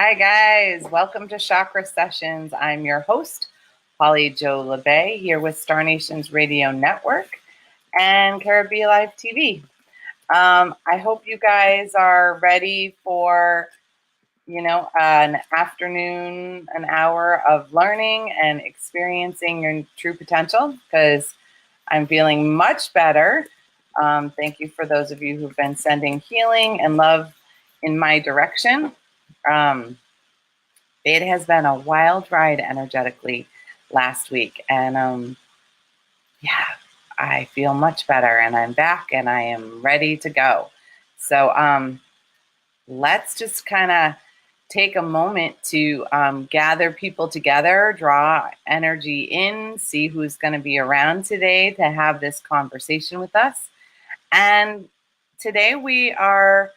Hi guys, welcome to Chakra Sessions. I'm your host, Polly Jo LeBay, here with Star Nations Radio Network and Caribbean Live TV. I hope you guys are ready for, an afternoon, an hour of learning and experiencing your true potential, because I'm feeling much better. Thank you for those of you who've been sending healing and love in my direction. It has been a wild ride energetically last week. And I feel much better and I'm back and I am ready to go. So let's just kind of take a moment to gather people together, draw energy in, see who's going to be around today to have this conversation with us. And today we are,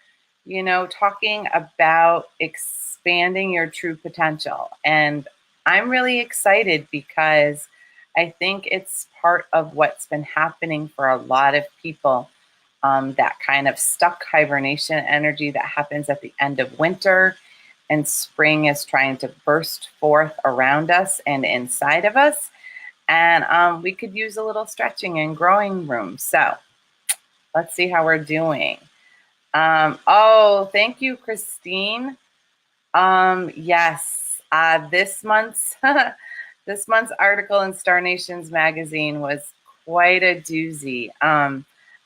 talking about expanding your true potential. And I'm really excited because I think it's part of what's been happening for a lot of people. That kind of stuck hibernation energy that happens at the end of winter, and spring is trying to burst forth around us and inside of us. And we could use a little stretching and growing room. So let's see how we're doing. Thank you, Christine. Yes, this month's this month's article in Star Nations magazine was quite a doozy. I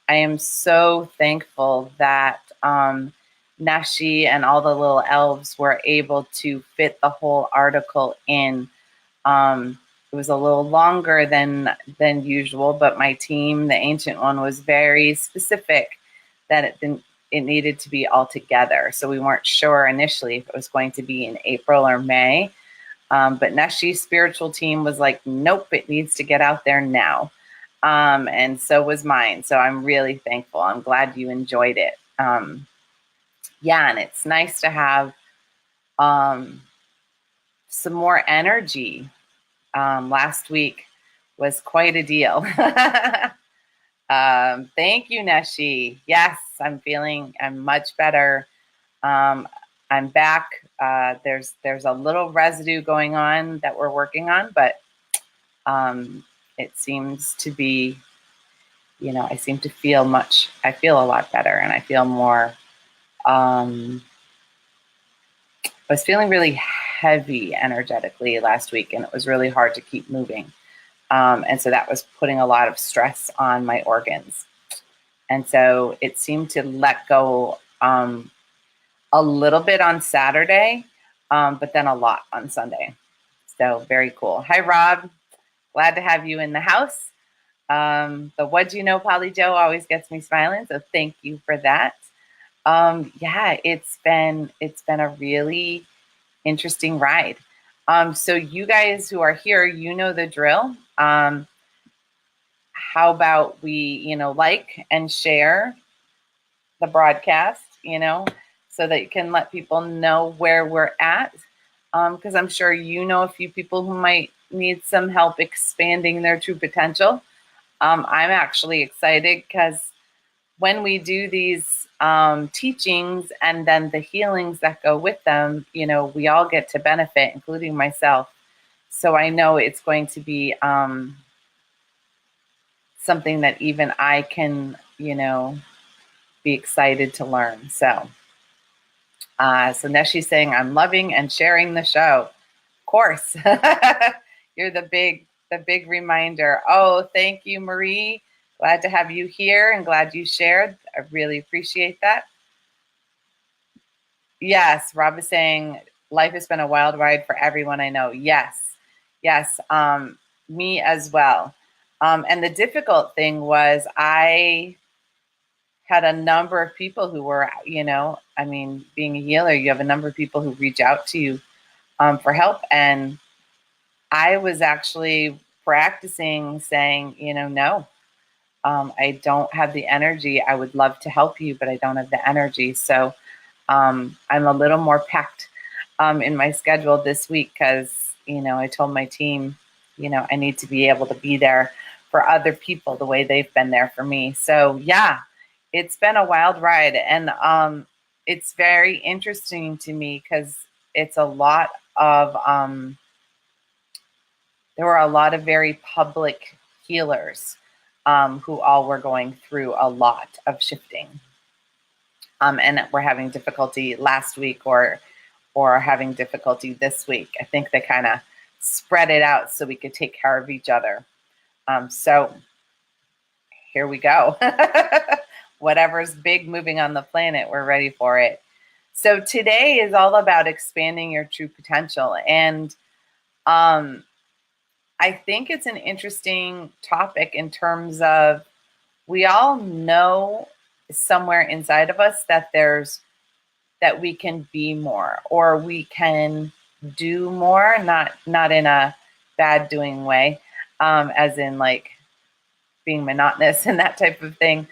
am so thankful that Nashi and all the little elves were able to fit the whole article in. It was a little longer than usual, but my team, the Ancient One, was very specific that it needed to be all together. So we weren't sure initially if it was going to be in April or May. But Neshi's spiritual team was like, nope, it needs to get out there now. And so was mine. So I'm really thankful. I'm glad you enjoyed it. And it's nice to have some more energy. Last week was quite a deal. Thank you, Neshi. Yes, I'm much better. I'm back. There's a little residue going on that we're working on, but it seems to be, I feel a lot better, and I feel more, I was feeling really heavy energetically last week, and it was really hard to keep moving. And so that was putting a lot of stress on my organs. And so it seemed to let go a little bit on Saturday, but then a lot on Sunday. So very cool. Hi, Rob. Glad to have you in the house. The What Do You Know, Polly Jo always gets me smiling. So thank you for that. It's been a really interesting ride. So you guys who are here, you know the drill. How about we, like and share the broadcast, so that you can let people know where we're at. Because I'm sure a few people who might need some help expanding their true potential. I'm actually excited because when we do these teachings and then the healings that go with them, we all get to benefit, including myself. So I know it's going to be something that even I can, be excited to learn. So Neshi's saying, I'm loving and sharing the show. Of course, you're the big reminder. Oh, thank you, Marie. Glad to have you here and glad you shared. I really appreciate that. Yes, Rob is saying, life has been a wild ride for everyone I know. Yes, me as well. And the difficult thing was I had a number of people who were, being a healer, you have a number of people who reach out to you for help. And I was actually practicing saying, no, I don't have the energy. I would love to help you, but I don't have the energy. So I'm a little more packed in my schedule this week because, I told my team, I need to be able to be there for other people the way they've been there for me. So it's been a wild ride. And it's very interesting to me because it's a lot of there were a lot of very public healers who all were going through a lot of shifting, and were having difficulty last week or having difficulty this week. I think they kind of spread it out so we could take care of each other. So here we go. Whatever's big moving on the planet, we're ready for it. So today is all about expanding your true potential. And I think it's an interesting topic in terms of we all know somewhere inside of us that we can be more, or we can do more, not in a bad doing way, as in like being monotonous and that type of thing,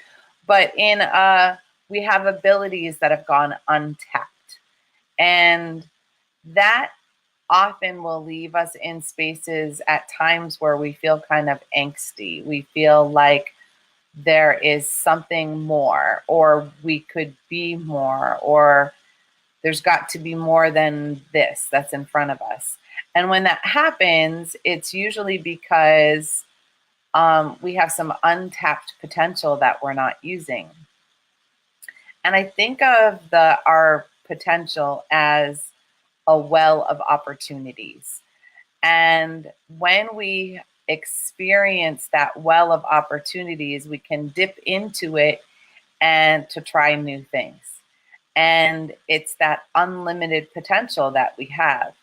but in we have abilities that have gone untapped, and that often will leave us in spaces at times where we feel kind of angsty. We feel like there is something more, or we could be more, or there's got to be more than this that's in front of us. And when that happens, it's usually because we have some untapped potential that we're not using. And I think of our potential as a well of opportunities. And when we experience that well of opportunities, we can dip into it and to try new things. And it's that unlimited potential that we have.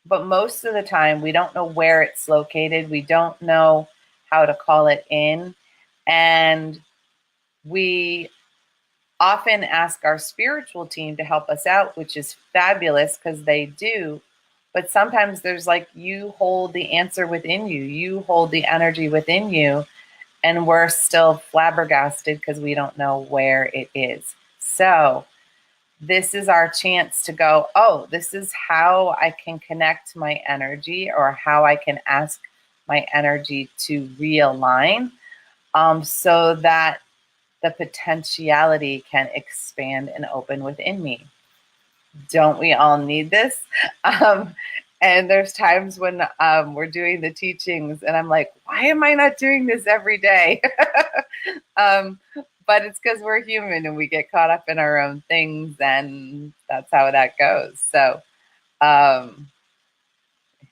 But most of the time, we don't know where it's located. We don't know how to call it in. And we often ask our spiritual team to help us out, which is fabulous because they do. But sometimes there's like, you hold the answer within you. You hold the energy within you. And we're still flabbergasted because we don't know where it is. So this is our chance to go, oh, this is how I can connect my energy, or how I can ask my energy to realign, so that the potentiality can expand and open within me. Don't we all need this? And there's times when we're doing the teachings and I'm like, why am I not doing this every day? But it's because we're human and we get caught up in our own things, and that's how that goes. So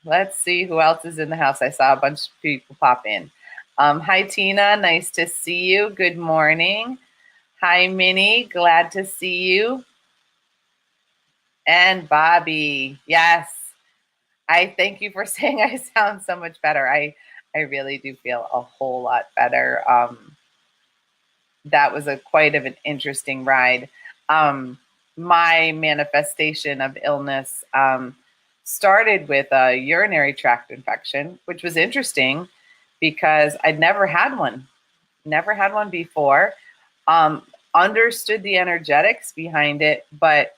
let's see who else is in the house. I saw a bunch of people pop in. Hi, Tina. Nice to see you. Good morning. Hi, Minnie. Glad to see you. And Bobby. Yes. I thank you for saying I sound so much better. I really do feel a whole lot better. That was quite of an interesting ride. My manifestation of illness started with a urinary tract infection, which was interesting because I'd never had one before. Understood the energetics behind it, but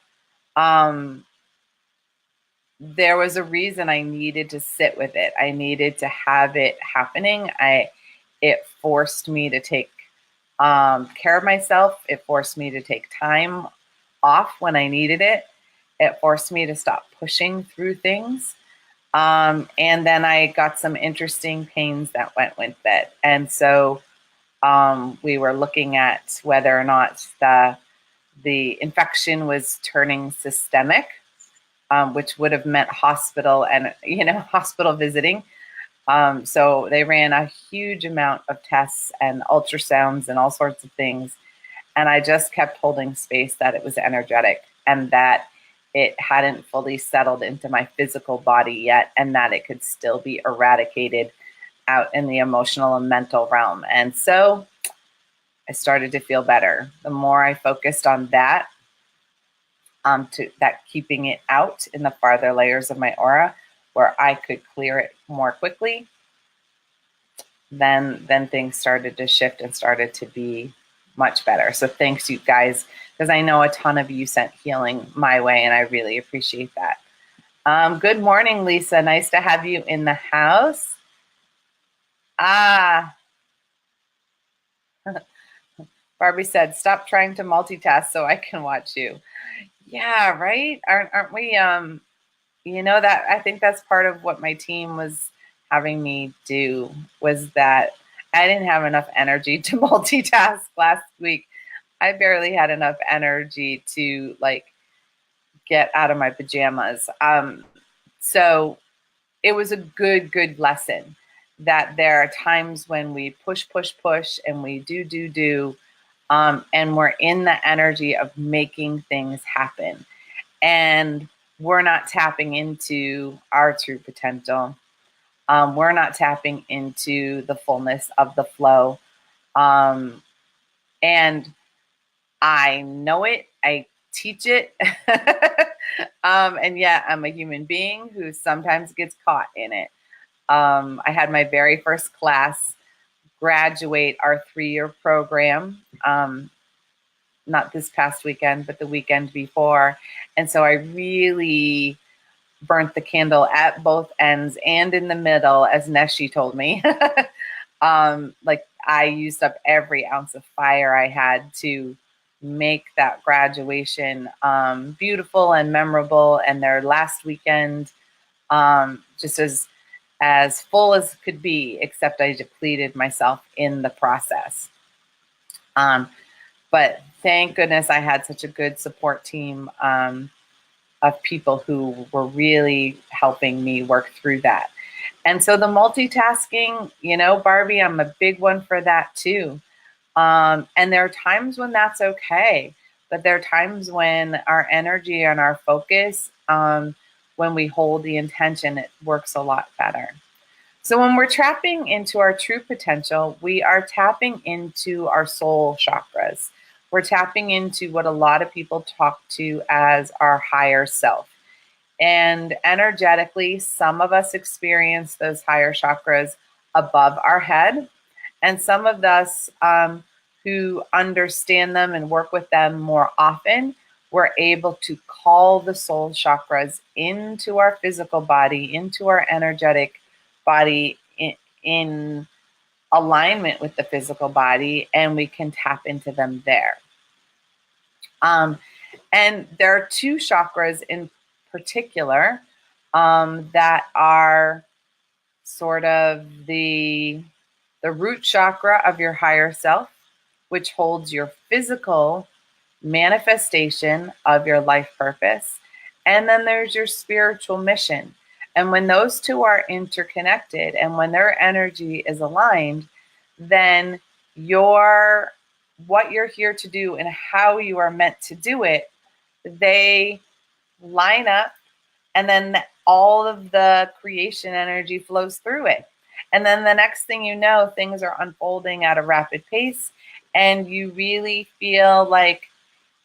there was a reason I needed to sit with it. I needed to have it happening. It forced me to take care of myself. It forced me to take time off when I needed it. It forced me to stop pushing through things. And then I got some interesting pains that went with it. And so we were looking at whether or not the infection was turning systemic, which would have meant hospital and, hospital visiting. So they ran a huge amount of tests and ultrasounds and all sorts of things. And I just kept holding space that it was energetic and that it hadn't fully settled into my physical body yet, and that it could still be eradicated out in the emotional and mental realm. And so I started to feel better. The more I focused on that, to that keeping it out in the farther layers of my aura where I could clear it more quickly, then things started to shift and started to be much better. So thanks, you guys, because I know a ton of you sent healing my way, and I really appreciate that. Good morning, Lisa. Nice to have you in the house. Barbie said, stop trying to multitask so I can watch you. Yeah, right? Aren't we that I think that's part of what my team was having me do, was that I didn't have enough energy to multitask last week. I barely had enough energy to like get out of my pajamas. So it was a good lesson that there are times when we push, and we do, and we're in the energy of making things happen. And we're not tapping into our true potential. We're not tapping into the fullness of the flow. Um, and I know it, I teach it. And yet I'm a human being who sometimes gets caught in it. I had my very first class graduate our 3-year program, not this past weekend, but the weekend before. And so I really burnt the candle at both ends and in the middle, as Neshi told me. Like I used up every ounce of fire I had to make that graduation beautiful and memorable, and their last weekend just as full as could be, except I depleted myself in the process. But thank goodness I had such a good support team of people who were really helping me work through that. And so the multitasking, Barbie, I'm a big one for that too. And there are times when that's okay, but there are times when our energy and our focus, when we hold the intention, it works a lot better. So when we're tapping into our true potential, we are tapping into our soul chakras. We're tapping into what a lot of people talk to as our higher self. And energetically, some of us experience those higher chakras above our head, and some of us who understand them and work with them more often, we're able to call the soul chakras into our physical body, into our energetic body, in alignment with the physical body, and we can tap into them there. And there are 2 chakras in particular that are sort of the root chakra of your higher self, which holds your physical manifestation of your life purpose. And then there's your spiritual mission. And when those 2 are interconnected and when their energy is aligned, then what you're here to do and how you are meant to do it, they line up, and then all of the creation energy flows through it. And then the next thing you know, things are unfolding at a rapid pace, and you really feel like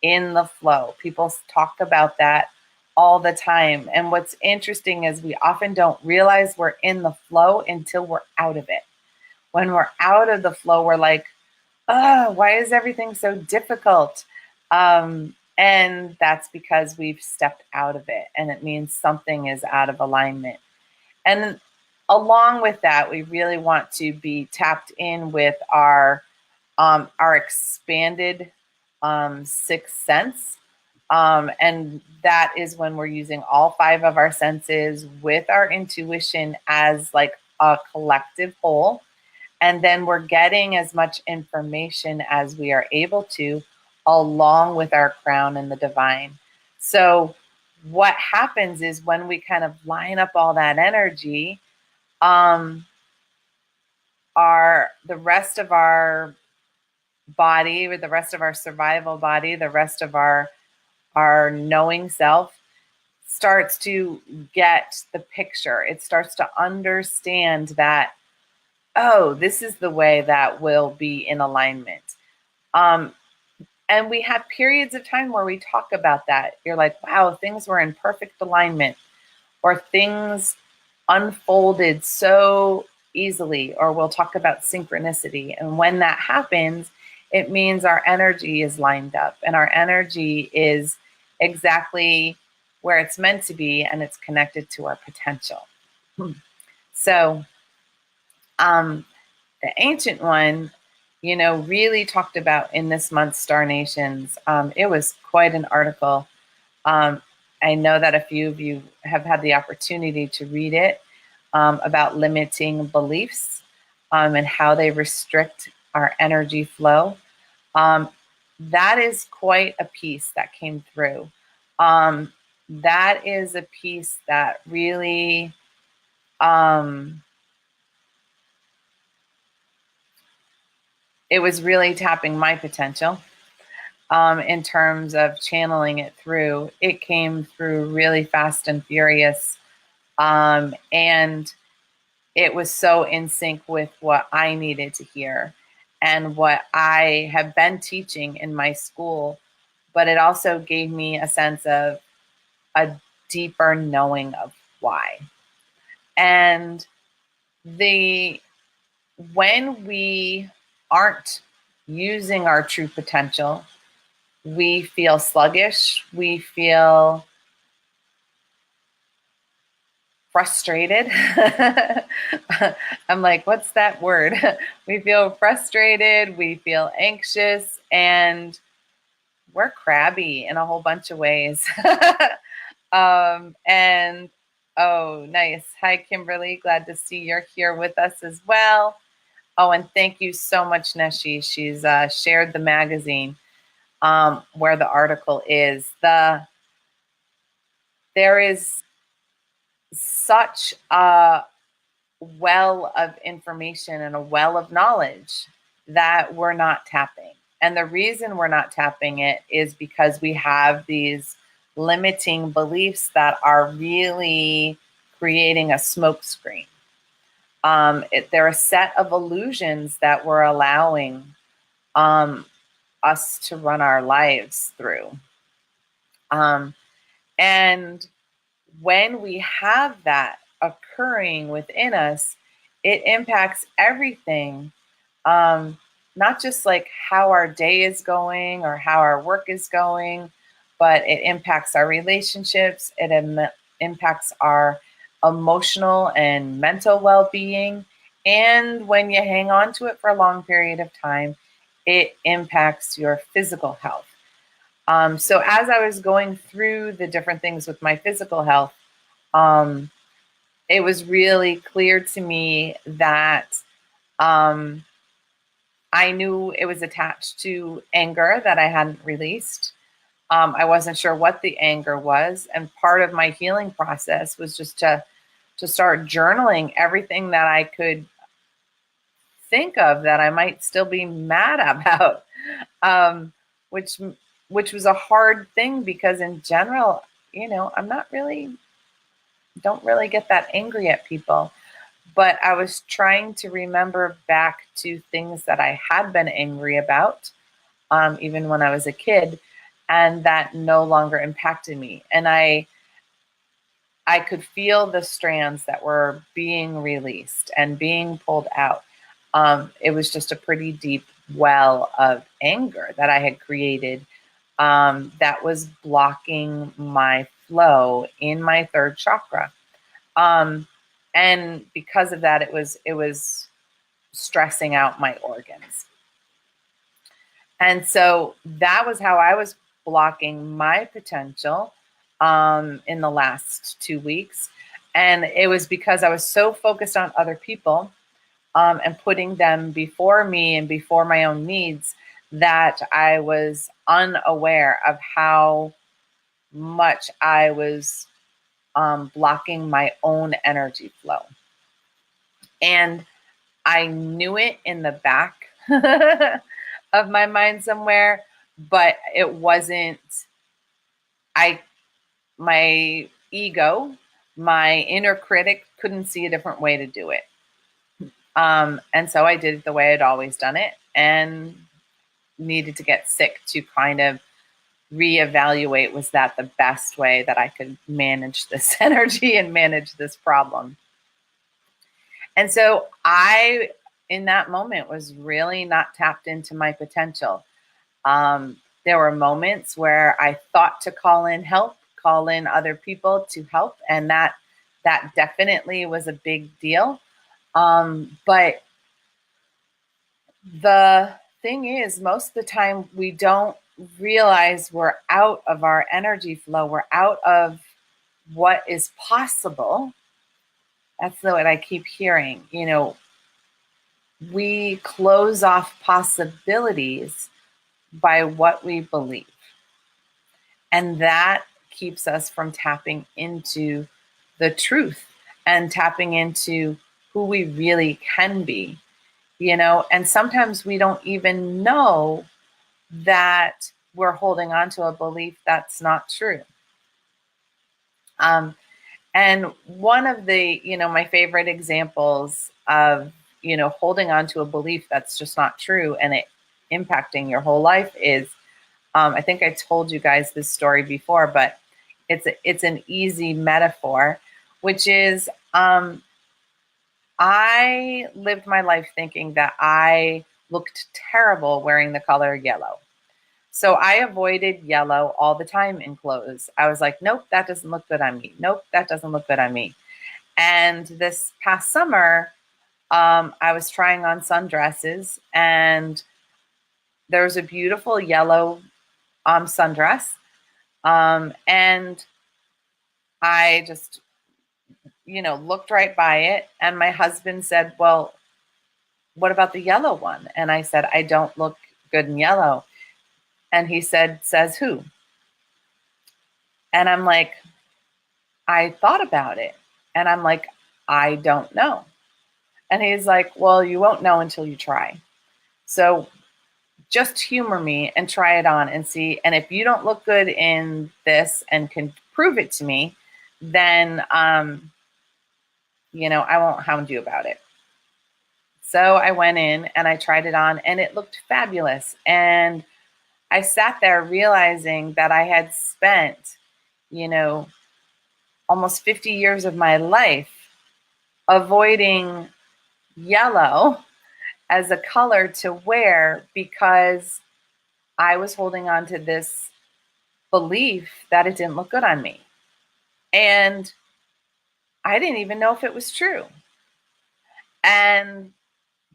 in the flow. People talk about that all the time. And what's interesting is we often don't realize we're in the flow until we're out of it. When we're out of the flow, we're like, oh, why is everything so difficult? And that's because we've stepped out of it, and it means something is out of alignment. And along with that, we really want to be tapped in with our expanded sixth sense. And that is when we're using all 5 of our senses with our intuition as like a collective whole. And then we're getting as much information as we are able to, along with our crown and the divine. So what happens is when we kind of line up all that energy, the rest of our body, or the rest of our survival body, the rest of our knowing self starts to get the picture. It starts to understand that, oh, this is the way that will be in alignment. And we have periods of time where we talk about that. You're like, wow, things were in perfect alignment, or things unfolded so easily, or we'll talk about synchronicity. And when that happens, it means our energy is lined up and our energy is exactly where it's meant to be, and it's connected to our potential. So the ancient one, really talked about in this month's Star Nations. It was quite an article. I know that a few of you have had the opportunity to read it, about limiting beliefs, and how they restrict our energy flow. Um, that is quite a piece that came through. Um, that is a piece that really, it was really tapping my potential, in terms of channeling it through. It came through really fast and furious. And it was so in sync with what I needed to hear and what I have been teaching in my school. But it also gave me a sense of a deeper knowing of why. And the when we aren't using our true potential, we feel sluggish, we feel frustrated. I'm like, what's that word? We feel frustrated, we feel anxious, and we're crabby in a whole bunch of ways. And oh, nice. Hi, Kimberly. Glad to see you're here with us as well. Oh, and thank you so much, Neshi. She's shared the magazine, where the article is. There is such a well of information and a well of knowledge that we're not tapping. And the reason we're not tapping it is because we have these limiting beliefs that are really creating a smokescreen. They're a set of illusions that we're allowing us to run our lives through. And when we have that occurring within us, it impacts everything. Not just like how our day is going or how our work is going, but it impacts our relationships. It impacts our emotional and mental well-being. And when you hang on to it for a long period of time, it impacts your physical health. So as I was going through the different things with my physical health, it was really clear to me that I knew it was attached to anger that I hadn't released. I wasn't sure what the anger was, and part of my healing process was just to start journaling everything that I could think of that I might still be mad about, which was a hard thing because in general, I'm not really don't really get that angry at people. But I was trying to remember back to things that I had been angry about, even when I was a kid, and that no longer impacted me. And I could feel the strands that were being released and being pulled out. It was just a pretty deep well of anger that I had created, that was blocking my flow in my third chakra. And because of that, it was stressing out my organs. And so that was how I was blocking my potential, in the last 2 weeks. And it was because I was so focused on other people, and putting them before me and before my own needs, that I was unaware of how much I was, blocking my own energy flow. And I knew it in the back of my mind somewhere, but it wasn't, my ego, my inner critic couldn't see a different way to do it. And so I did it the way I'd always done it and needed to get sick to kind of reevaluate, was that the best way that I could manage this energy and manage this problem? And so I, in that moment, was really not tapped into my potential. There were moments where I thought to call in help, call in other people to help, and that definitely was a big deal. But the thing is, most of the time we don't realize we're out of our energy flow, we're out of what is possible. That's what I keep hearing. You know, we close off possibilities by what we believe. And that keeps us from tapping into the truth and tapping into who we really can be, you know. And sometimes we don't even know that we're holding on to a belief that's not true. And one of the, you know, my favorite examples of, you know, holding on to a belief that's just not true and it impacting your whole life is, I think I told you guys this story before, but it's an easy metaphor, which is I lived my life thinking that I looked terrible wearing the color yellow. So I avoided yellow all the time in clothes. I was like, nope, that doesn't look good on me. Nope, that doesn't look good on me. And this past summer, I was trying on sundresses, and there was a beautiful yellow sundress. And I just, you know, looked right by it. And my husband said, well, what about the yellow one? And I said, I don't look good in yellow. And he said, says who? And I'm like, I thought about it. And I'm like, I don't know. And he's like, well, you won't know until you try. So just humor me and try it on and see. And if you don't look good in this and can prove it to me, then, you know, I won't hound you about it. So I went in and I tried it on and it looked fabulous. And I sat there realizing that I had spent, you know, almost 50 years of my life avoiding yellow as a color to wear because I was holding on to this belief that it didn't look good on me. And I didn't even know if it was true. And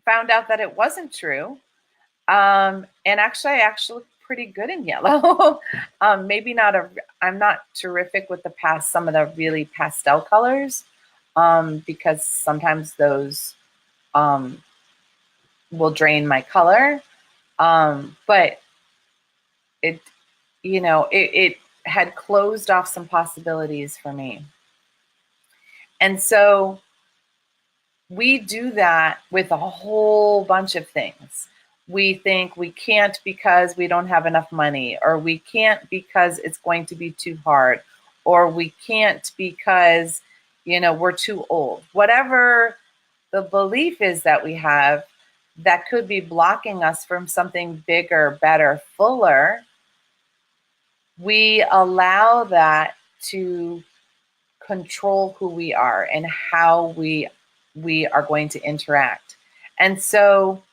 found out that it wasn't true. And actually, I actually look pretty good in yellow. Maybe not I'm not terrific with some of the really pastel colors, because sometimes those will drain my color. But it, you know, it had closed off some possibilities for me. And so we do that with a whole bunch of things. We think we can't because we don't have enough money, or we can't because it's going to be too hard, or we can't because, you know, we're too old. Whatever the belief is that we have that could be blocking us from something bigger, better, fuller, we allow that to control who we are and how we are going to interact. And so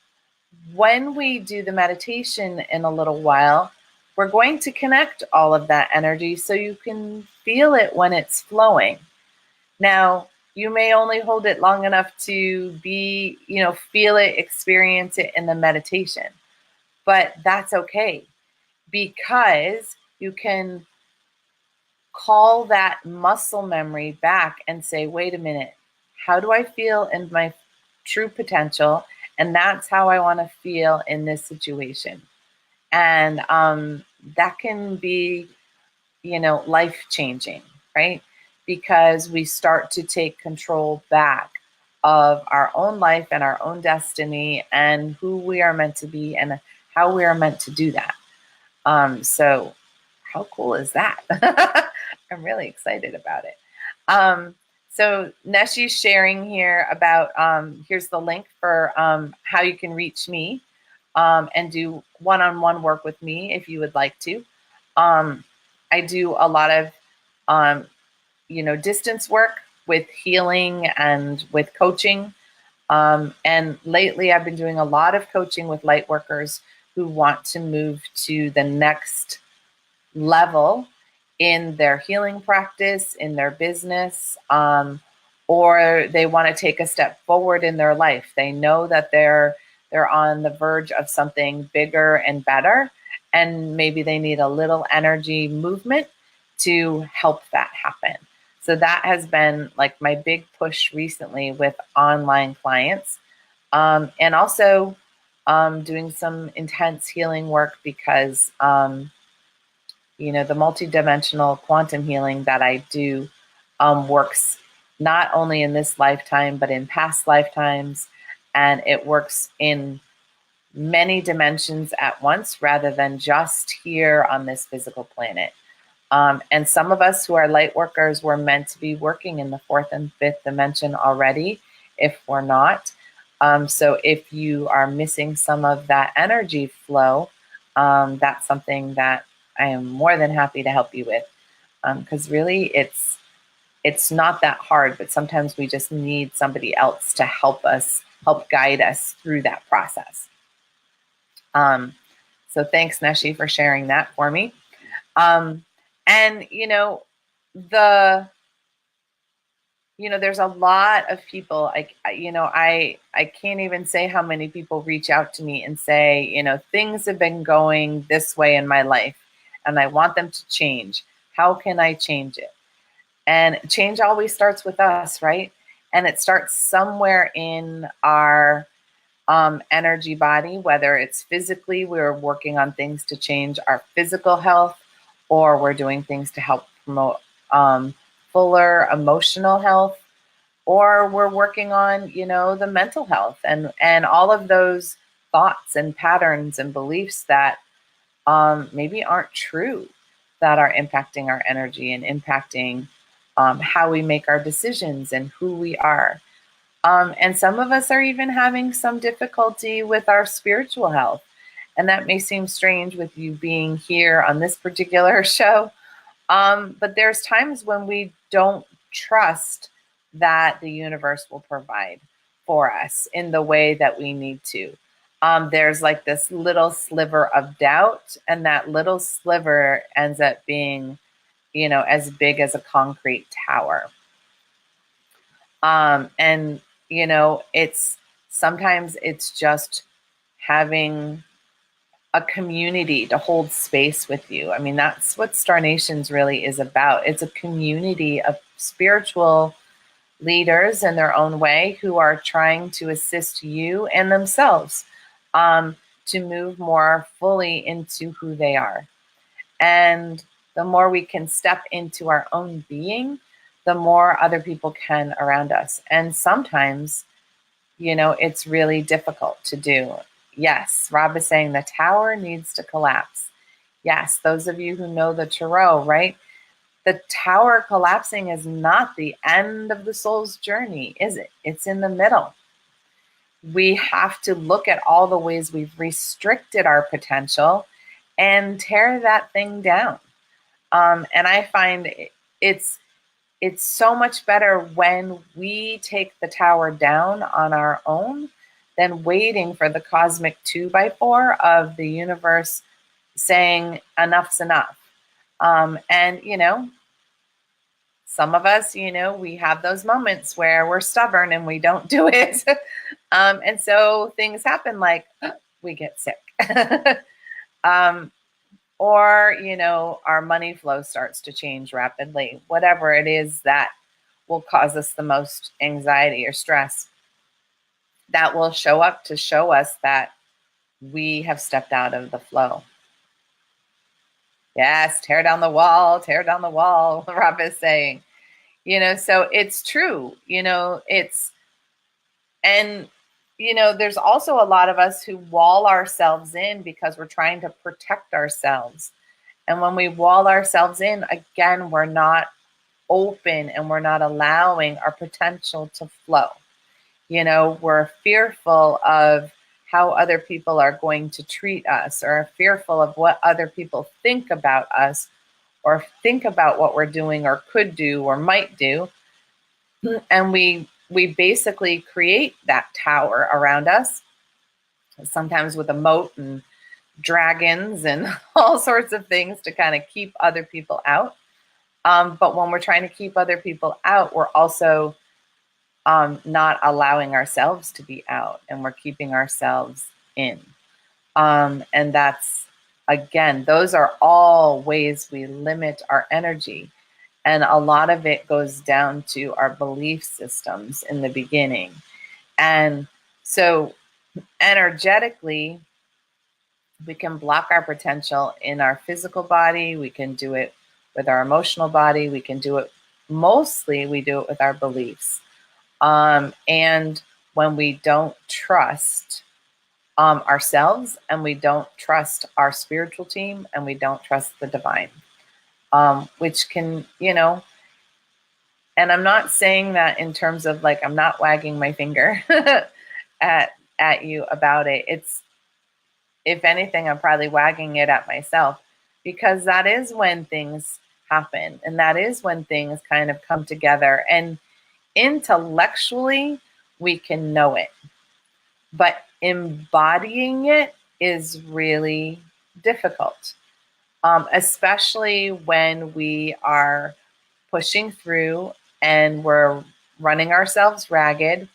when we do the meditation in a little while, we're going to connect all of that energy so you can feel it when it's flowing. Now, you may only hold it long enough to be, you know, feel it, experience it in the meditation, but that's okay, because you can call that muscle memory back and say, wait a minute, how do I feel in my true potential? And that's how I want to feel in this situation. And that can be, you know, life-changing, right? Because we start to take control back of our own life and our own destiny and who we are meant to be and how we are meant to do that. So how cool is that? I'm really excited about it. So Neshi's sharing here about, here's the link for how you can reach me and do one-on-one work with me if you would like to. I do a lot of, you know, distance work with healing and with coaching. And lately I've been doing a lot of coaching with light workers who want to move to the next level in their healing practice, in their business, or they want to take a step forward in their life. They know that they're on the verge of something bigger and better, and maybe they need a little energy movement to help that happen. So that has been like my big push recently with online clients, and also doing some intense healing work because the multidimensional quantum healing that I do works not only in this lifetime, but in past lifetimes. And it works in many dimensions at once rather than just here on this physical planet. And some of us who are light workers were meant to be working in the fourth and fifth dimension already, if we're not. So if you are missing some of that energy flow, that's something that I am more than happy to help you with. Because really it's not that hard, but sometimes we just need somebody else to help guide us through that process. So thanks, Neshi, for sharing that for me. And there's a lot of people. I can't even say how many people reach out to me and say, things have been going this way in my life, and I want them to change. How can I change it? And change always starts with us, right? And it starts somewhere in our energy body, whether it's physically, we're working on things to change our physical health, or we're doing things to help promote fuller emotional health, or we're working on, the mental health and all of those thoughts and patterns and beliefs that maybe aren't true, that are impacting our energy and impacting how we make our decisions and who we are. And some of us are even having some difficulty with our spiritual health. And that may seem strange with you being here on this particular show. But there's times when we don't trust that the universe will provide for us in the way that we need to. There's like this little sliver of doubt, and that little sliver ends up being, as big as a concrete tower. And sometimes it's just having a community to hold space with you. I mean, that's what Star Nations really is about. It's a community of spiritual leaders in their own way who are trying to assist you and themselves to move more fully into who they are. And the more we can step into our own being, the more other people can around us. And sometimes, it's really difficult to do. Yes, Rob is saying the tower needs to collapse. Yes, those of you who know the tarot, right? The tower collapsing is not the end of the soul's journey, is it? It's in the middle. We have to look at all the ways we've restricted our potential and tear that thing down. And I find it's so much better when we take the tower down on our own than waiting for the cosmic 2x4 of the universe saying enough's enough. And, some of us, we have those moments where we're stubborn and we don't do it. And so things happen like we get sick. Or, our money flow starts to change rapidly, whatever it is that will cause us the most anxiety or stress, that will show up to show us that we have stepped out of the flow. Yes, tear down the wall, Rob is saying. So it's true, there's also a lot of us who wall ourselves in because we're trying to protect ourselves. And when we wall ourselves in, again, we're not open and we're not allowing our potential to flow. We're fearful of how other people are going to treat us, or fearful of what other people think about us, or think about what we're doing or could do or might do. And we basically create that tower around us, sometimes with a moat and dragons and all sorts of things to kind of keep other people out. But when we're trying to keep other people out, we're also not allowing ourselves to be out, and we're keeping ourselves in. And that's again, those are all ways we limit our energy. And a lot of it goes down to our belief systems in the beginning. And so energetically, we can block our potential in our physical body. We can do it with our emotional body. We can do it, mostly we do it with our beliefs. And when we don't trust ourselves, and we don't trust our spiritual team, and we don't trust the divine, which can, and I'm not saying that in terms of like, I'm not wagging my finger at you about it. It's, if anything, I'm probably wagging it at myself, because that is when things happen, and that is when things kind of come together, and intellectually we can know it, but embodying it is really difficult, especially when we are pushing through and we're running ourselves ragged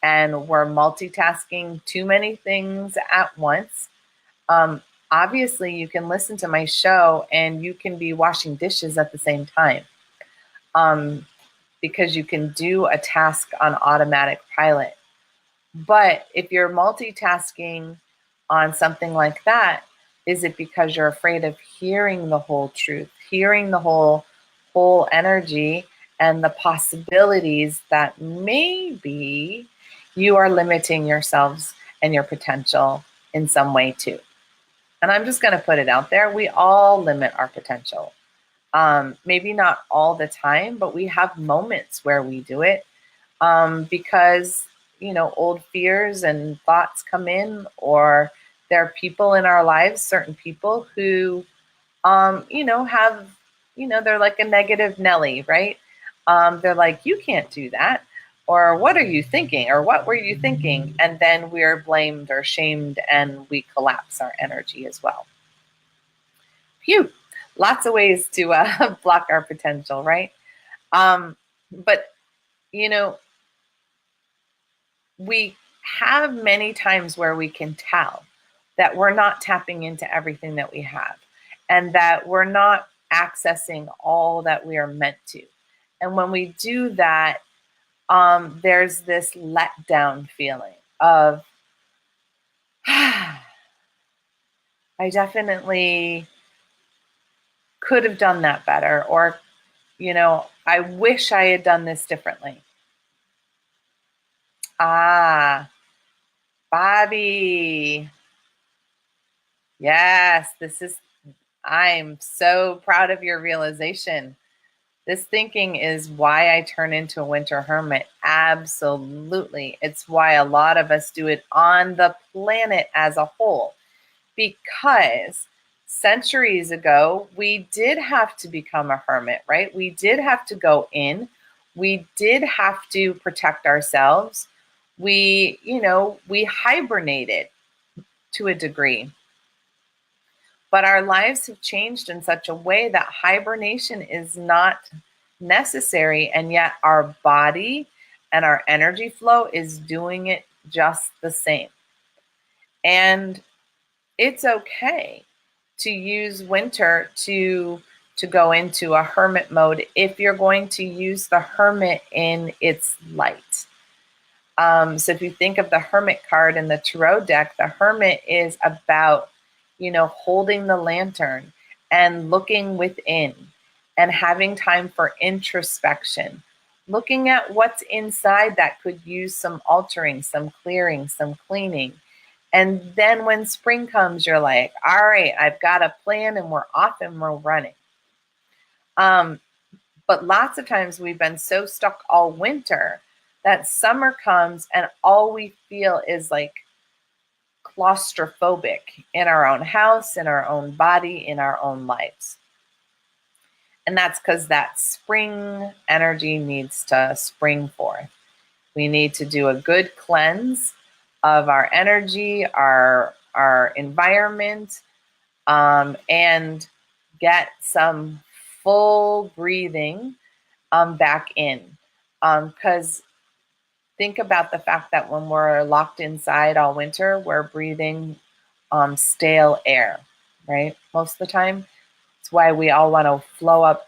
and we're multitasking too many things at once. Obviously, you can listen to my show and you can be washing dishes at the same time, because you can do a task on automatic pilot. But if you're multitasking on something like that, is it because you're afraid of hearing the whole truth, hearing the whole energy and the possibilities that maybe you are limiting yourselves and your potential in some way too? And I'm just going to put it out there. We all limit our potential. Maybe not all the time, but we have moments where we do it, because, old fears and thoughts come in, or there are people in our lives, certain people who, have, they're like a negative Nelly, right? They're like, you can't do that. Or what are you thinking? Or what were you thinking? And then we're blamed or shamed and we collapse our energy as well. Phew, lots of ways to block our potential, right? But, we have many times where we can tell that we're not tapping into everything that we have, and that we're not accessing all that we are meant to. And when we do that, there's this letdown feeling of, I definitely could have done that better, or, I wish I had done this differently. Ah, Bobby. Yes, I'm so proud of your realization. This thinking is why I turn into a winter hermit. Absolutely. It's why a lot of us do it on the planet as a whole. Because centuries ago, we did have to become a hermit, right? We did have to go in. We did have to protect ourselves. We hibernated to a degree. But our lives have changed in such a way that hibernation is not necessary, and yet our body and our energy flow is doing it just the same. And it's okay to use winter to go into a hermit mode if you're going to use the hermit in its light. So if you think of the hermit card in the tarot deck, the hermit is about, holding the lantern and looking within and having time for introspection, looking at what's inside that could use some altering, some clearing, some cleaning. And then when spring comes, you're like, all right, I've got a plan and we're off and we're running. But lots of times we've been so stuck all winter that summer comes and all we feel is like claustrophobic in our own house, in our own body, in our own lives. And that's because that spring energy needs to spring forth. We need to do a good cleanse of our energy, our environment, and get some full breathing back in. Because think about the fact that when we're locked inside all winter, we're breathing stale air. right? Most of the time. It's why we all want to flow up,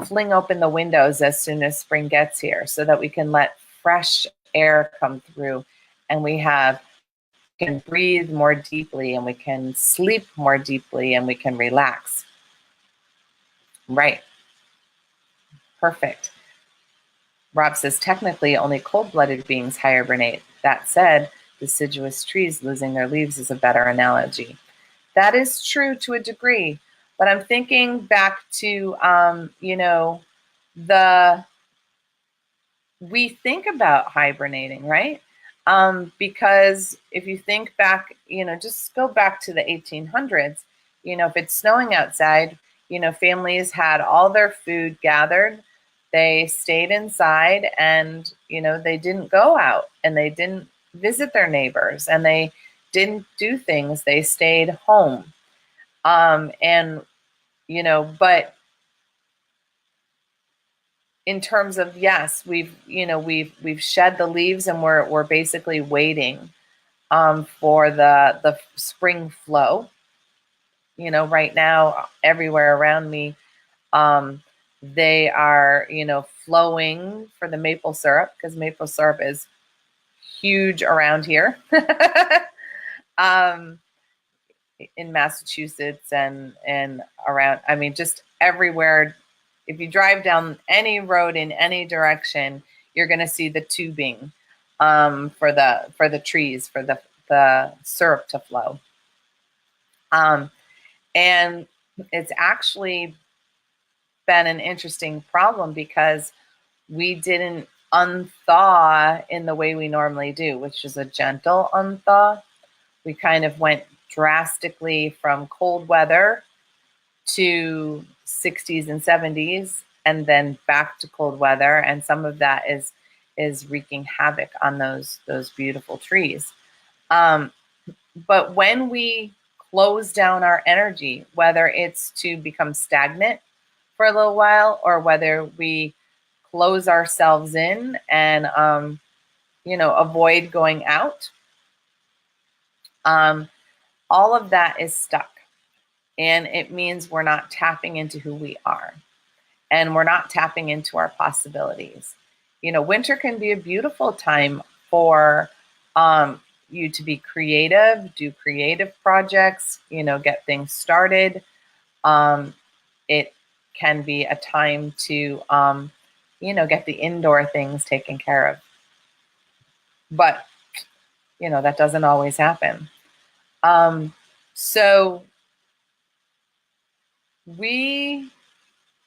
fling open the windows as soon as spring gets here so that we can let fresh air come through and we can breathe more deeply and we can sleep more deeply and we can relax. Right. Perfect. Rob says, technically, only cold-blooded beings hibernate. That said, deciduous trees losing their leaves is a better analogy. That is true to a degree, but I'm thinking back to, we think about hibernating, right? Because if you think back, just go back to the 1800s, if it's snowing outside, families had all their food gathered, they stayed inside and, they didn't go out and they didn't visit their neighbors and they didn't do things. They stayed home. But in terms of, yes, we've shed the leaves and we're basically waiting for the spring flow. Right now, everywhere around me, they are, flowing for the maple syrup because maple syrup is huge around here. In Massachusetts and around, I mean, just everywhere. If you drive down any road in any direction, you're going to see the tubing for the trees for the syrup to flow. And it's actually been an interesting problem because we didn't unthaw in the way we normally do, which is a gentle unthaw. We kind of went drastically from cold weather to 60s and 70s and then back to cold weather, and some of that is wreaking havoc on those beautiful trees. But when we close down our energy, whether it's to become stagnant for a little while or whether we close ourselves in and avoid going out, all of that is stuck. And it means we're not tapping into who we are. And we're not tapping into our possibilities. Winter can be a beautiful time for you to be creative, do creative projects, get things started. It can be a time to, get the indoor things taken care of. But, that doesn't always happen. So we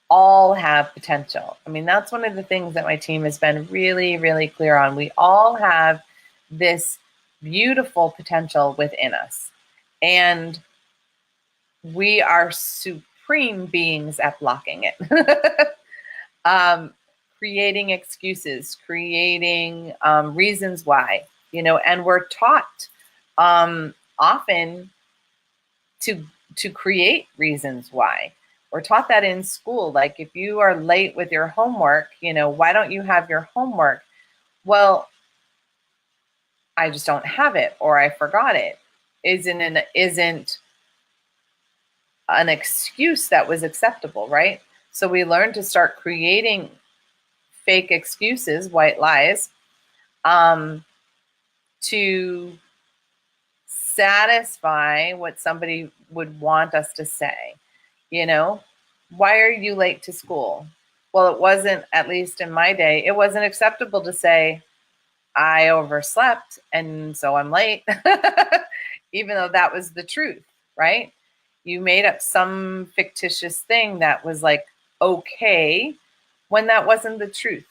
all have potential. I mean, that's one of the things that my team has been really, really clear on. We all have this beautiful potential within us. And we are supreme beings at blocking it. Creating excuses, creating reasons why, and we're taught often to create reasons why. We're taught that in school. Like if you are late with your homework, why don't you have your homework? Well, I just don't have it or I forgot it. Isn't an excuse that was acceptable, right? So we learned to start creating fake excuses, white lies, to satisfy what somebody would want us to say. Why are you late to school? Well, it wasn't, at least in my day, it wasn't acceptable to say, I overslept and so I'm late, even though that was the truth, right? You made up some fictitious thing that was like, okay, when that wasn't the truth.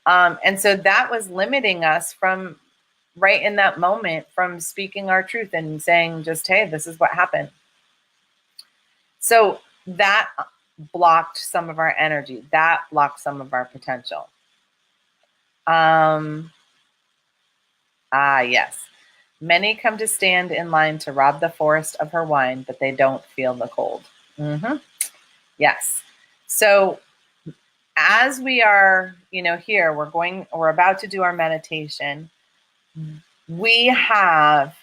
And so that was limiting us from right in that moment from speaking our truth and saying just, hey, this is what happened. So that blocked some of our energy. That blocked some of our potential. Yes. Many come to stand in line to rob the forest of her wine, but they don't feel the cold. Mm-hmm. Yes. So as we are, here, we're about to do our meditation. We have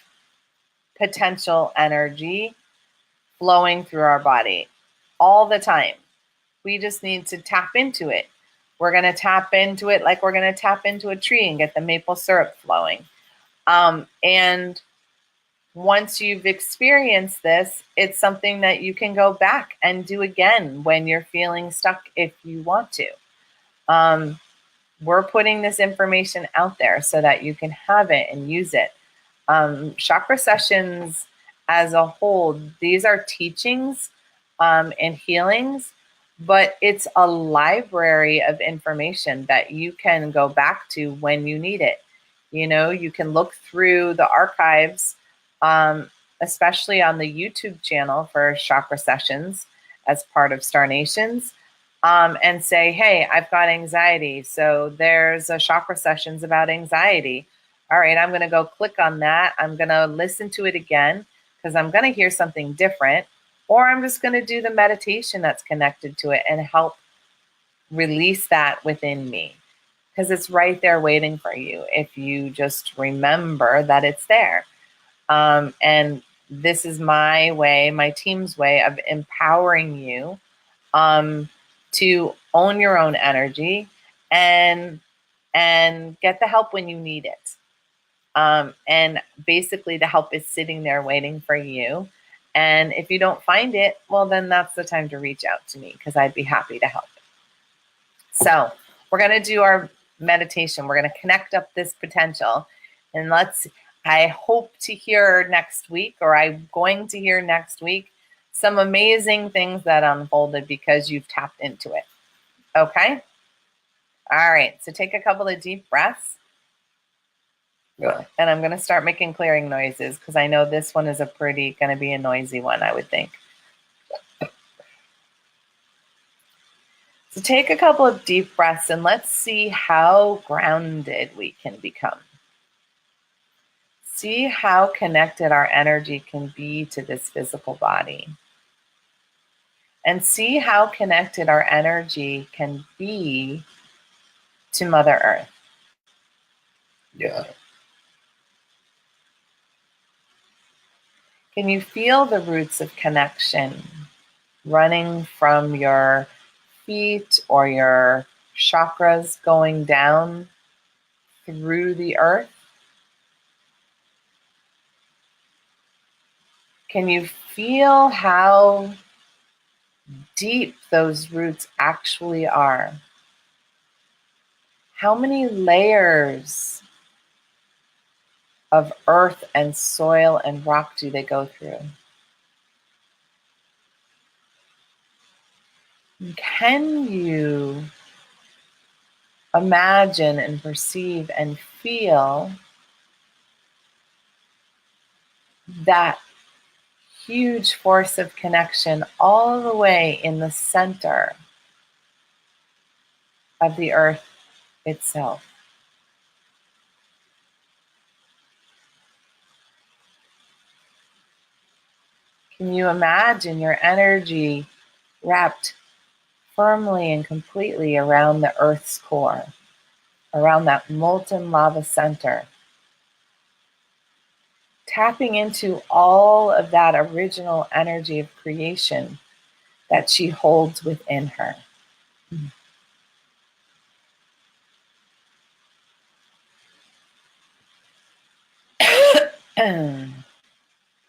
potential energy flowing through our body all the time. We just need to tap into it. We're going to tap into it like we're going to tap into a tree and get the maple syrup flowing. And once you've experienced this, it's something that you can go back and do again when you're feeling stuck if you want to. We're putting this information out there so that you can have it and use it. Chakra sessions as a whole, these are teachings and healings, but it's a library of information that you can go back to when you need it. You know, you can look through the archives, especially on the YouTube channel for chakra sessions as part of Star Nations, and say, hey, I've got anxiety. So there's a chakra sessions about anxiety. All right, I'm going to go click on that. I'm going to listen to it again because I'm going to hear something different. Or I'm just going to do the meditation that's connected to it and help release that within me, because it's right there waiting for you if you just remember that it's there. And this is my way, my team's way of empowering you to own your own energy and get the help when you need it. And basically the help is sitting there waiting for you. And if you don't find it, well, then that's the time to reach out to me because I'd be happy to help. So we're going to do our meditation. We're going to connect up this potential. And I hope to hear next week, or I'm going to hear next week, some amazing things that unfolded because you've tapped into it. Okay? All right. So take a couple of deep breaths. Good. And I'm going to start making clearing noises because I know this one is going to be a noisy one, I would think. So take a couple of deep breaths and let's see how grounded we can become. See how connected our energy can be to this physical body. And see how connected our energy can be to Mother Earth. Yeah. Can you feel the roots of connection running from your feet or your chakras going down through the earth? Can you feel how deep those roots actually are? How many layers of earth and soil and rock do they go through? Can you imagine and perceive and feel that huge force of connection all the way in the center of the earth itself? Can you imagine your energy wrapped firmly and completely around the earth's core, around that molten lava center, tapping into all of that original energy of creation that she holds within her?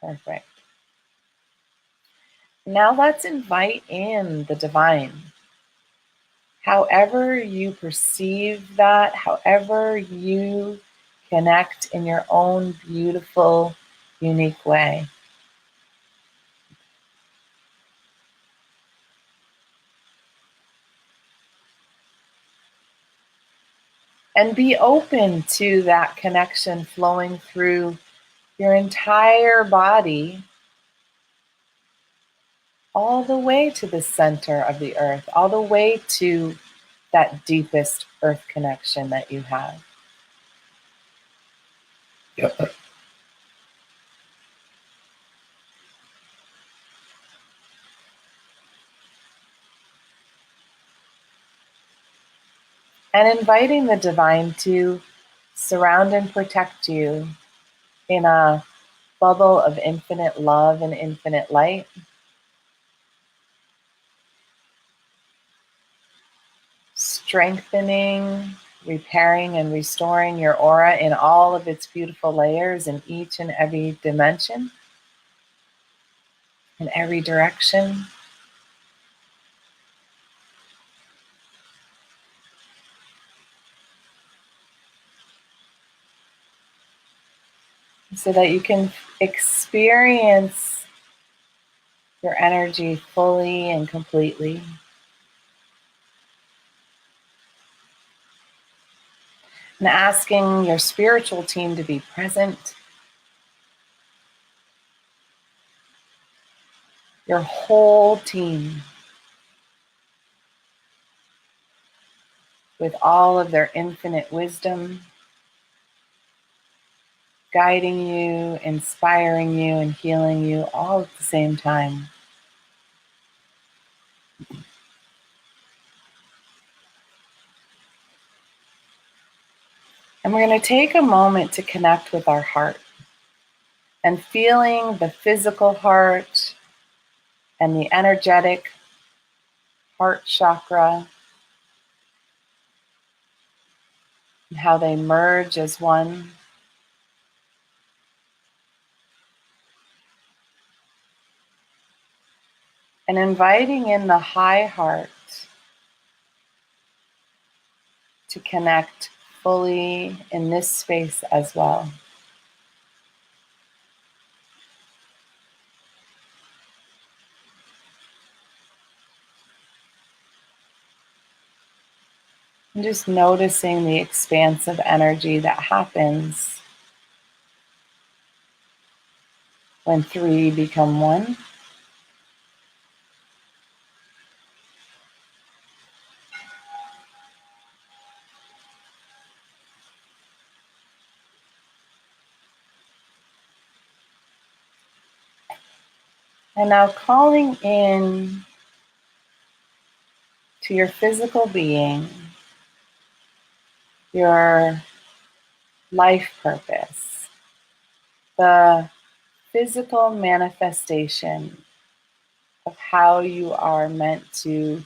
Perfect. Now let's invite in the divine. However you perceive that, however you connect in your own beautiful, unique way. And be open to that connection flowing through your entire body, all the way to the center of the earth, all the way to that deepest earth connection that you have. Yep. And inviting the divine to surround and protect you in a bubble of infinite love and infinite light. strengthening, repairing, and restoring your aura in all of its beautiful layers in each and every dimension, in every direction. So that you can experience your energy fully and completely. And asking your spiritual team to be present. Your whole team, with all of their infinite wisdom, guiding you, inspiring you, and healing you all at the same time. And we're going to take a moment to connect with our heart and feeling the physical heart and the energetic heart chakra and how they merge as one. And inviting in the high heart to connect fully in this space as well. And just noticing the expansive energy that happens when three become one. And now calling in to your physical being, your life purpose, the physical manifestation of how you are meant to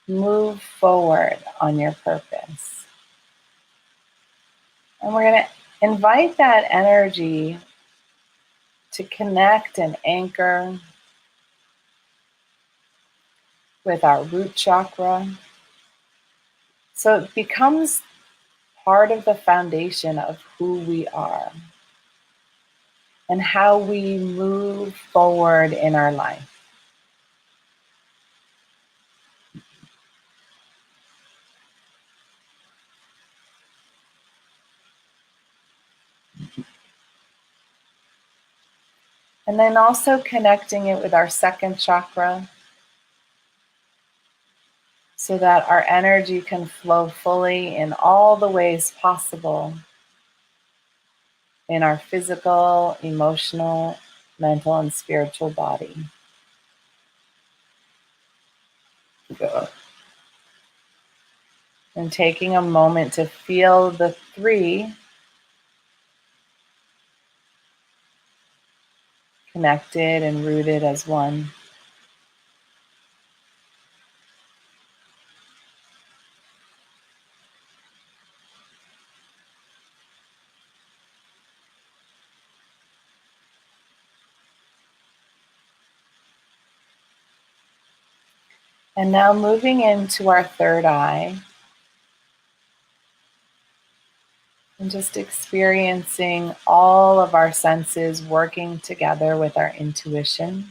move forward on your purpose. And we're going to invite that energy to connect and anchor with our root chakra. So it becomes part of the foundation of who we are and how we move forward in our life. And then also connecting it with our second chakra so that our energy can flow fully in all the ways possible in our physical, emotional, mental, and spiritual body. Good. And taking a moment to feel the three connected and rooted as one. And now moving into our third eye and just experiencing all of our senses working together with our intuition.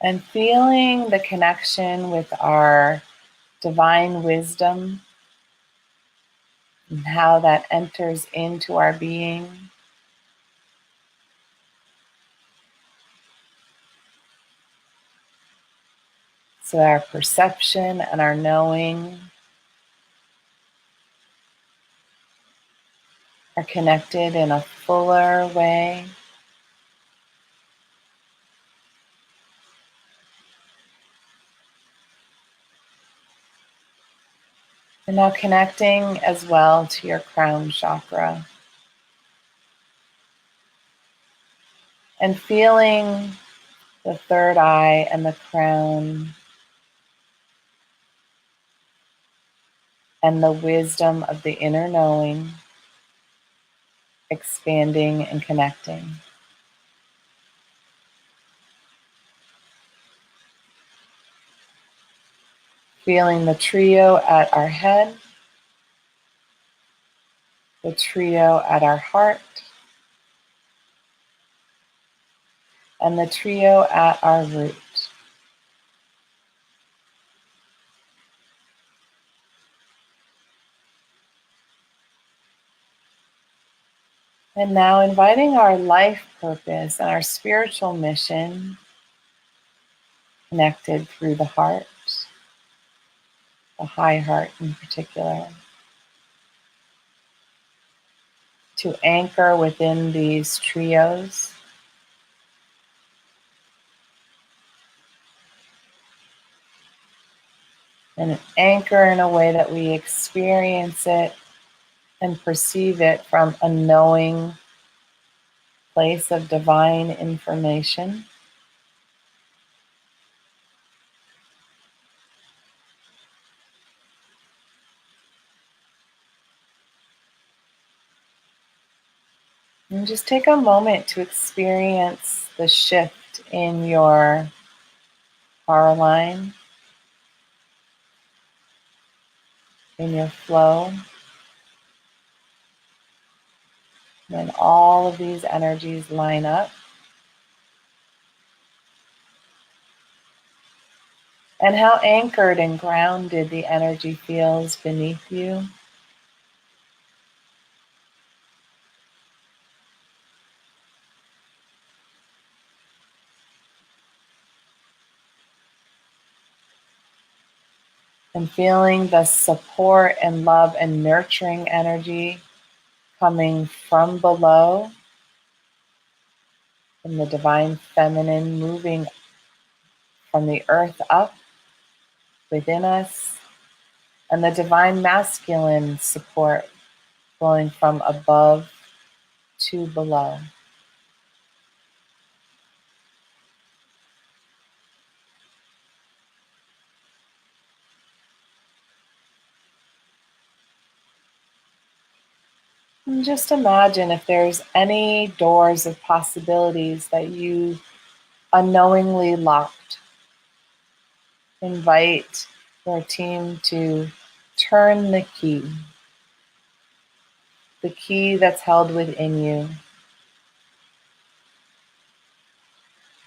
And feeling the connection with our divine wisdom and how that enters into our being. So our perception and our knowing are connected in a fuller way. And now connecting as well to your crown chakra and feeling the third eye and the crown and the wisdom of the inner knowing expanding and connecting. Feeling the trio at our head, the trio at our heart, and the trio at our root. And now inviting our life purpose and our spiritual mission connected through the heart, the high heart in particular, to anchor within these trios. And anchor in a way that we experience it and perceive it from a knowing place of divine information. And just take a moment to experience the shift in your power line, in your flow, when all of these energies line up. And how anchored and grounded the energy feels beneath you. And feeling the support and love and nurturing energy coming from below, from the divine feminine moving from the earth up within us, and the divine masculine support flowing from above to below. And just imagine if there's any doors of possibilities that you unknowingly locked. Invite your team to turn the key that's held within you,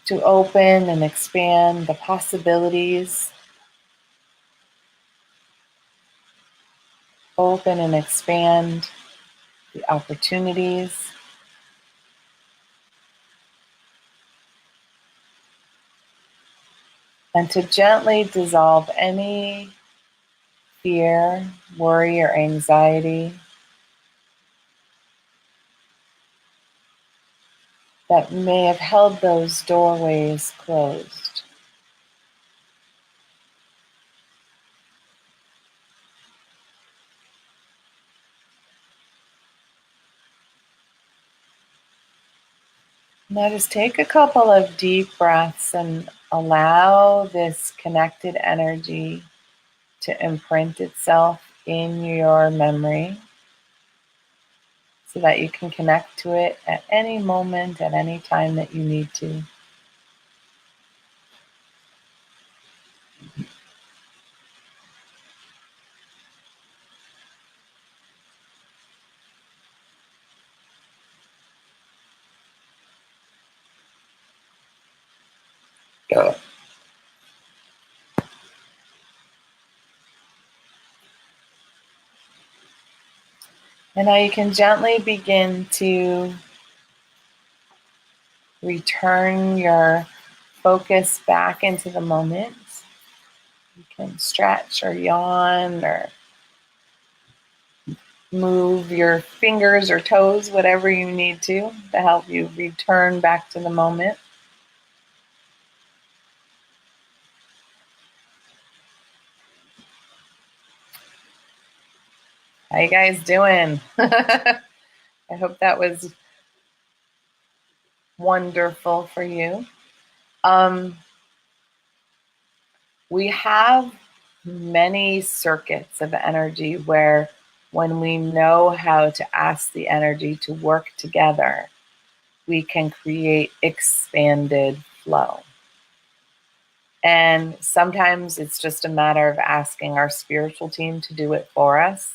to open and expand the possibilities, open and expand the opportunities, and to gently dissolve any fear, worry, or anxiety that may have held those doorways closed. Now just take a couple of deep breaths and allow this connected energy to imprint itself in your memory so that you can connect to it at any moment, at any time that you need to. Go. And now you can gently begin to return your focus back into the moment. You can stretch or yawn or move your fingers or toes, whatever you need to help you return back to the moment. How you guys doing? I hope that was wonderful for you. We have many circuits of energy where when we know how to ask the energy to work together, we can create expanded flow. And sometimes it's just a matter of asking our spiritual team to do it for us.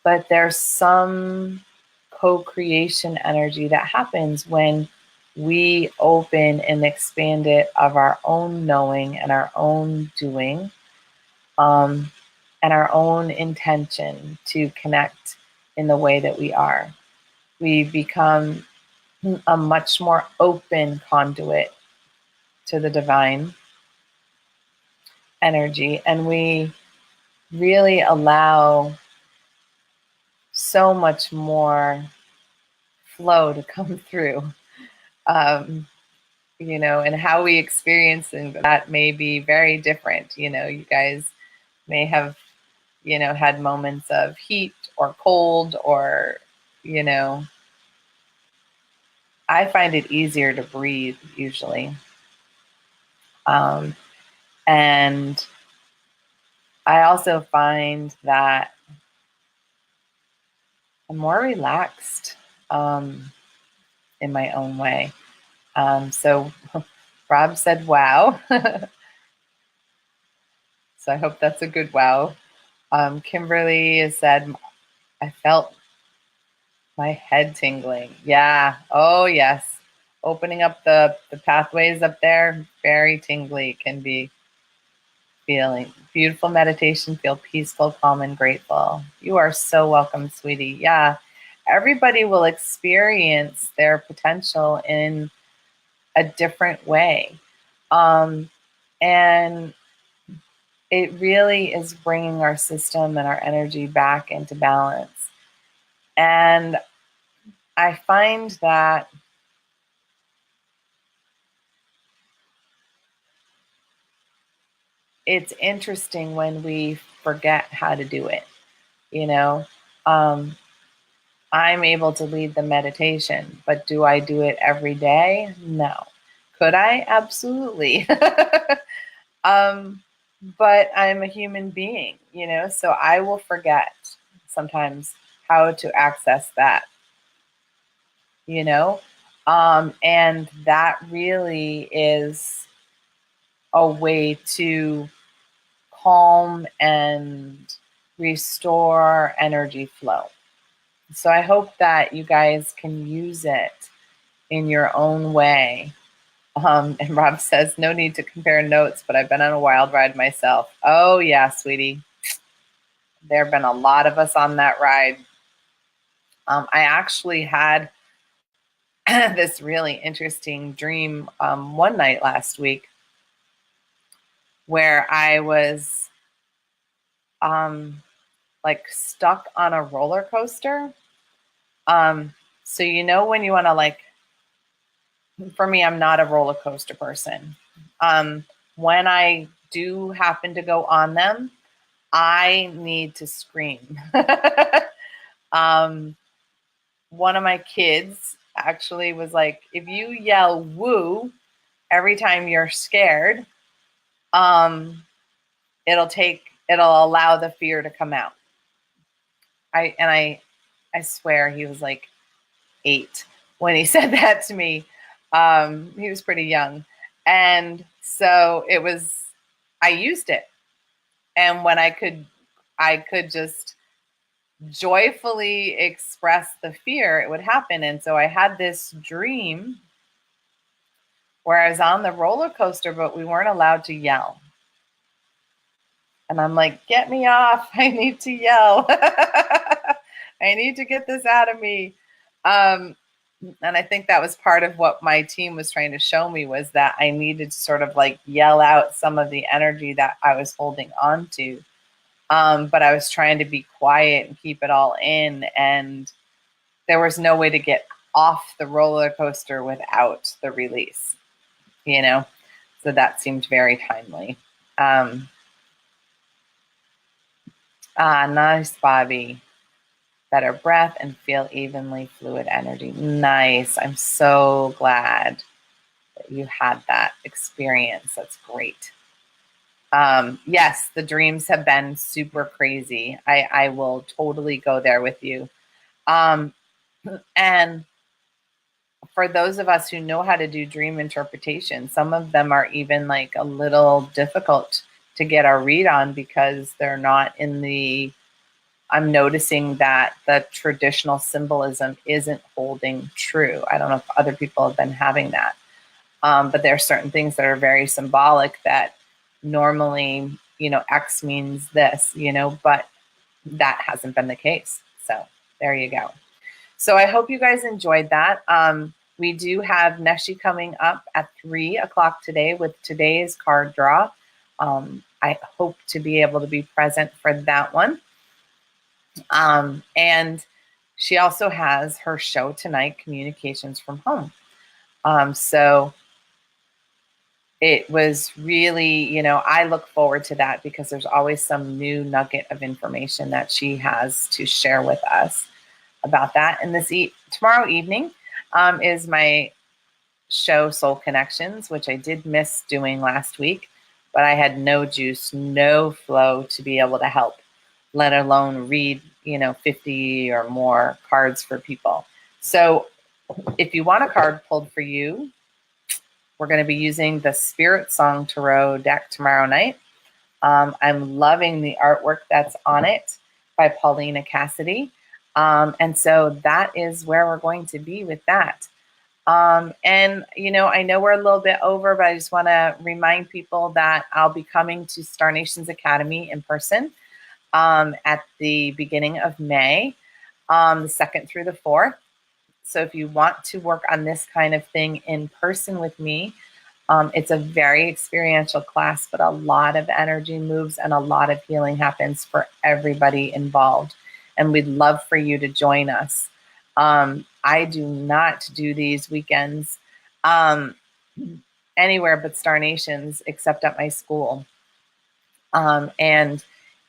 But there's some co-creation energy that happens when we open and expand it of our own knowing and our own doing, and our own intention to connect in the way that we are. We become a much more open conduit to the divine energy, and we really allow so much more flow to come through. And how we experience that may be very different. You guys may have, had moments of heat or cold, or, I find it easier to breathe usually. And I also find that I'm more relaxed in my own way. So Rob said, wow. So I hope that's a good wow. Kimberly has said, I felt my head tingling. Yeah. Oh, yes. Opening up the pathways up there, very tingly, can be feeling. Beautiful meditation, feel peaceful, calm, and grateful. You are so welcome, sweetie. Yeah. Everybody will experience their potential in a different way. And it really is bringing our system and our energy back into balance. And I find that it's interesting when we forget how to do it. I'm able to lead the meditation, but do I do it every day? No. Could I? Absolutely. But I'm a human being, so I will forget sometimes how to access that, and that really is a way to calm and restore energy flow. So I hope that you guys can use it in your own way. And Rob says, no need to compare notes, but I've been on a wild ride myself. Oh, yeah, sweetie. There have been a lot of us on that ride. I actually had this really interesting dream one night last week where I was like stuck on a roller coaster. So when you want to, for me, I'm not a roller coaster person. When I do happen to go on them, I need to scream. One of my kids actually was like, if you yell woo every time you're scared, it'll allow the fear to come out. I swear he was like 8 when he said that to me. He was pretty young. And so I used it. And when I could just joyfully express the fear, it would happen. And so I had this dream where I was on the roller coaster, but we weren't allowed to yell. And I'm like, get me off. I need to yell. I need to get this out of me. And I think that was part of what my team was trying to show me, was that I needed to sort of yell out some of the energy that I was holding on to. But I was trying to be quiet and keep it all in. And there was no way to get off the roller coaster without the release, So that seemed very timely. Ah, nice, Bobby. Better breath and feel evenly fluid energy. Nice. I'm so glad that you had that experience. That's great. Yes, the dreams have been super crazy. I will totally go there with you. Um, and for those of us who know how to do dream interpretation, some of them are even like a little difficult to get our read on because they're not in the, I'm noticing that the traditional symbolism isn't holding true. I don't know if other people have been having that. But there are certain things that are very symbolic that normally, X means this, but that hasn't been the case. So there you go. So I hope you guys enjoyed that. We do have Neshi coming up at 3 o'clock today with today's card draw. I hope to be able to be present for that one. And she also has her show tonight, Communications from Home. So it was really, I look forward to that because there's always some new nugget of information that she has to share with us about that. And tomorrow evening is my show Soul Connections, which I did miss doing last week, but I had no juice, no flow to be able to help, let alone read, 50 or more cards for people. So if you want a card pulled for you, we're going to be using the Spirit Song Tarot deck tomorrow night. I'm loving the artwork that's on it by Paulina Cassidy. And so that is where we're going to be with that. And, I know we're a little bit over, but I just want to remind people that I'll be coming to Star Nations Academy in person at the beginning of May, the 2nd through the 4th. So if you want to work on this kind of thing in person with me, it's a very experiential class, but a lot of energy moves and a lot of healing happens for everybody involved. And we'd love for you to join us. I do not do these weekends anywhere but Star Nations, except at my school. And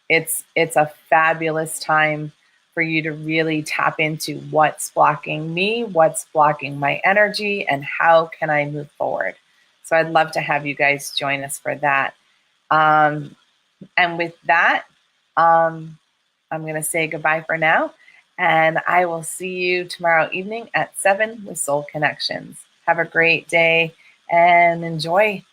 it's a fabulous time for you to really tap into what's blocking me, what's blocking my energy, and how can I move forward. So I'd love to have you guys join us for that. And with that, I'm going to say goodbye for now. And I will see you tomorrow evening at 7 with Soul Connections. Have a great day and enjoy